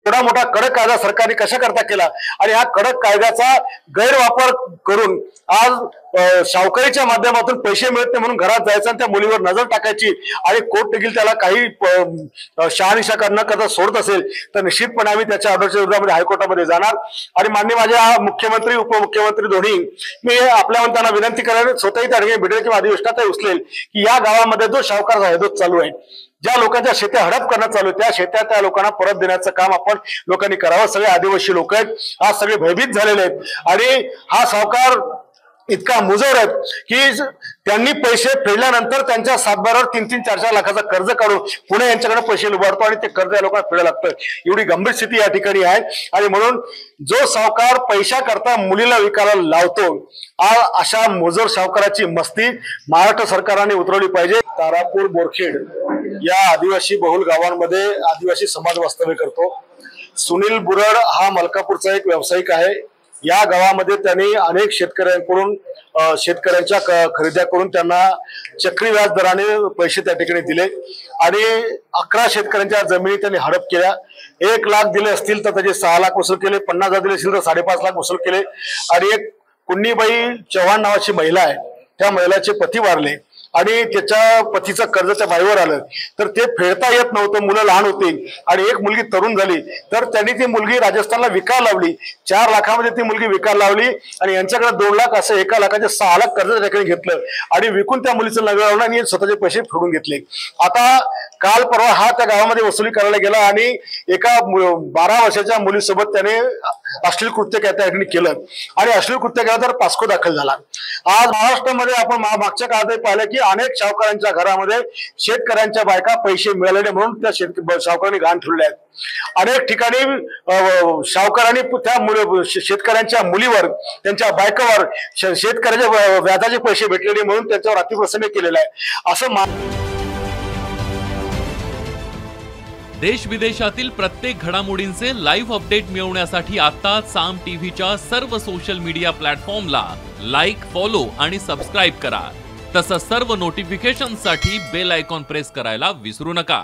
एवढा मोठा कडक कायदा सरकारने कशा करता केला आणि हा कडक कायद्याचा गैरवापर करून आज सावकारीच्या माध्यमातून पैसे मिळत नाही म्हणून घरात जायचं आणि त्या मुलीवर नजर टाकायची आणि कोर्ट देखील त्याला काही शहानिशा करणं करता सोडत असेल तर निश्चितपणे आम्ही त्याच्या ऑर्डरच्या विरोधामध्ये हायकोर्टामध्ये जाणार। आणि माननीय माझे मुख्यमंत्री उपमुख्यमंत्री दोन्ही मी आपल्या त्यांना विनंती करायला स्वतःही त्या ठिकाणी भेटेल किंवा अधिवेशनातही उचलेल की या गावामध्ये जो सावकार हैदोस चालू आहे, ज्या लोकांच्या शेत्या हडप करणं चालू आहे त्या शेत्या त्या लोकांना परत देण्याचं काम आपण लोकांनी करावं। सगळे आदिवासी लोक आहेत, आज सगळे भयभीत झालेले आहेत आणि हा सावकार इतका मुजोर आहे की त्यांनी पैसे फेडल्यानंतर त्यांच्या सातबारावर 3-3, 4-4 लाखाचा कर्ज काढून पुणे यांच्याकडे पैसे उभारतो आणि ते कर्ज या लोकांना फेडायला लागतं। एवढी गंभीर स्थिती या ठिकाणी आहे आणि म्हणून जो सावकार पैसा करता मुलीला विकायला लावतो अशा मुजोर सावकाराची मस्ती महाराष्ट्र सरकारने उतरवली पाहिजे। तारापूर बोरखेड या आदिवासी बहुल गावांमध्ये आदिवासी समाज वास्तव्य करतो। सुनील बुरड हा मलकापूरचा एक व्यावसायिक आहे। या गावामध्ये त्यांनी अनेक शेतकऱ्यांकडून शेतकऱ्यांच्या खरेद्या करून त्यांना चक्री व्याज दराने पैसे त्या ठिकाणी दिले आणि 11 शेतकऱ्यांच्या जमिनी त्यांनी हडप केल्या। 1 लाख दिले असतील तर त्याचे 6 लाख वसूल केले, 50,000 दिले असतील तर 5.5 लाख वसूल केले आणि एक कुन्नीबाई चव्हाण नावाची महिला आहे, त्या महिलाचे पती वारले आणि त्याच्या पतीचं कर्ज त्या बाईवर आलं तर ते फेडता येत नव्हतं, मुलं लहान होती आणि एक मुलगी तरुण झाली तर त्यांनी ती मुलगी राजस्थानला विकायला लावली। 4 लाखामध्ये ती मुलगी विकायला लावली आणि यांच्याकडे 2 लाख असं 1 लाखाचे 6 लाख कर्ज त्या ठिकाणी घेतलं आणि विकून त्या मुलीचं लग्न लावलं आणि स्वतःचे पैसे फेडून घेतले। आता काल परवा हा त्या गावामध्ये वसुली करायला गेला आणि एका 12 वर्षाच्या मुलीसोबत त्याने अश्लील कृत्य त्या ठिकाणी केलं आणि अश्लील कृत्य केलं तर पास्को दाखल झाला। आज महाराष्ट्रामध्ये आपण मागच्या काळात पाहिलं की अनेक सावकारांच्या घरामध्ये शेतकऱ्यांच्या बायका पैसे मिळाले म्हणून त्या सावकारांनी घाण ठेवले आहेत। अनेक ठिकाणी सावकारांनी त्या शेतकऱ्यांच्या मुलीवर त्यांच्या बायकावर शेतकऱ्याच्या व्याजाचे पैसे भेटलेले म्हणून त्यांच्यावर अतिप्रसन्न केलेलं आहे। असं देश विदेशातील प्रत्येक घडामोडींचे लाईव्ह अपडेट मिळवण्यासाठी आता साम टीव्हीच्या सर्व सोशल मीडिया प्लॅटफॉर्मला लाईक, फॉलो आणि सबस्क्राईब करा। तसंच सर्व नोटिफिकेशनसाठी बेल आयकॉन प्रेस करायला विसरू नका।